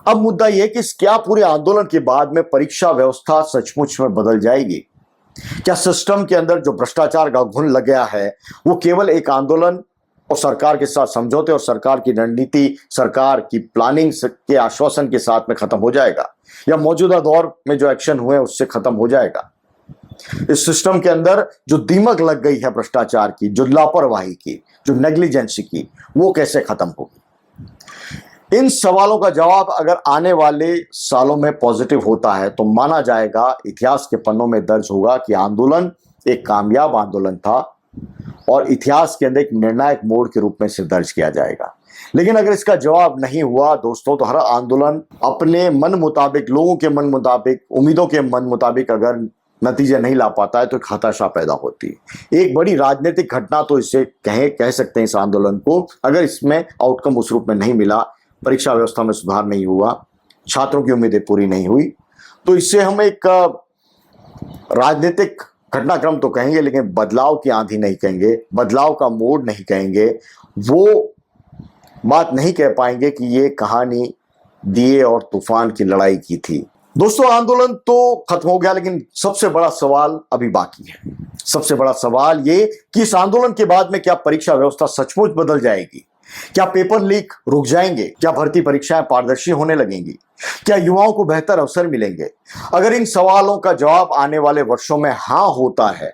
अब मुद्दा यह कि क्या पूरे आंदोलन के बाद में परीक्षा व्यवस्था सचमुच में बदल जाएगी? क्या सिस्टम के अंदर जो भ्रष्टाचार का घुन लग गया है वो केवल एक आंदोलन और सरकार के साथ समझौते और सरकार की रणनीति, सरकार की प्लानिंग के आश्वासन के साथ में खत्म हो जाएगा, या मौजूदा दौर में जो एक्शन हुए उससे खत्म हो जाएगा? इस सिस्टम के अंदर जो दीमक लग गई है भ्रष्टाचार की, जो लापरवाही की, जो नेग्लिजेंसी की, वो कैसे खत्म होगी? इन सवालों का जवाब अगर आने वाले सालों में पॉजिटिव होता है तो माना जाएगा, इतिहास के पन्नों में दर्ज होगा कि आंदोलन एक कामयाब आंदोलन था और इतिहास के अंदर एक निर्णायक मोड़ के रूप में इसे दर्ज किया जाएगा। लेकिन अगर इसका जवाब नहीं हुआ दोस्तों, तो हर आंदोलन अपने मन मुताबिक, लोगों के मन मुताबिक, उम्मीदों के मन मुताबिक अगर नतीजे नहीं ला पाता है तो एक हताशा पैदा होती है। एक बड़ी राजनीतिक घटना तो इसे कह सकते हैं इस आंदोलन को, अगर इसमें आउटकम उस रूप में नहीं मिला, परीक्षा व्यवस्था में सुधार नहीं हुआ, छात्रों की उम्मीदें पूरी नहीं हुई, तो इससे हम एक राजनीतिक घटनाक्रम तो कहेंगे, लेकिन बदलाव की आंधी नहीं कहेंगे, बदलाव का मोड़ नहीं कहेंगे, वो बात नहीं कह पाएंगे कि ये कहानी दिए और तूफान की लड़ाई की थी। दोस्तों, आंदोलन तो खत्म हो गया, लेकिन सबसे बड़ा सवाल अभी बाकी है। सबसे बड़ा सवाल ये कि इस आंदोलन के बाद में क्या परीक्षा व्यवस्था सचमुच बदल जाएगी? क्या पेपर लीक रुक जाएंगे? क्या भर्ती परीक्षाएं पारदर्शी होने लगेंगी? क्या युवाओं को बेहतर अवसर मिलेंगे? अगर इन सवालों का जवाब आने वाले वर्षों में हां होता है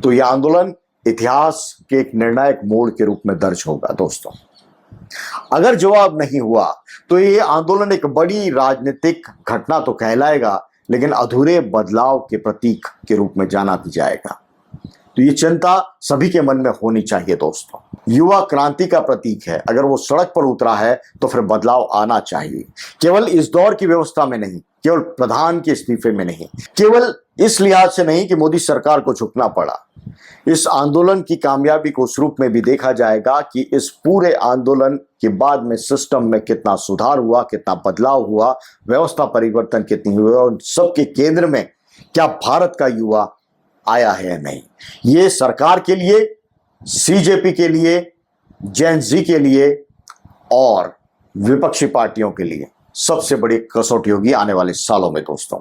तो यह आंदोलन इतिहास के एक निर्णायक मोड़ के रूप में दर्ज होगा। दोस्तों, अगर जवाब नहीं हुआ तो यह आंदोलन एक बड़ी राजनीतिक घटना तो कहलाएगा, लेकिन अधूरे बदलाव के प्रतीक के रूप में जाना भी जाएगा। तो ये चिंता सभी के मन में होनी चाहिए। दोस्तों, युवा क्रांति का प्रतीक है, अगर वो सड़क पर उतरा है तो फिर बदलाव आना चाहिए। केवल इस दौर की व्यवस्था में नहीं, केवल प्रधान के इस्तीफे में नहीं, केवल इस लिहाज से नहीं कि मोदी सरकार को झुकना पड़ा। इस आंदोलन की कामयाबी को उस रूप में भी देखा जाएगा कि इस पूरे आंदोलन के बाद में सिस्टम में कितना सुधार हुआ, कितना बदलाव हुआ, व्यवस्था परिवर्तन कितनी हुई, और सबके केंद्र में क्या भारत का युवा आया है या नहीं। ये सरकार के लिए, सीजेपी के लिए, जेन जी के लिए और विपक्षी पार्टियों के लिए सबसे बड़ी कसौटी होगी आने वाले सालों में। दोस्तों,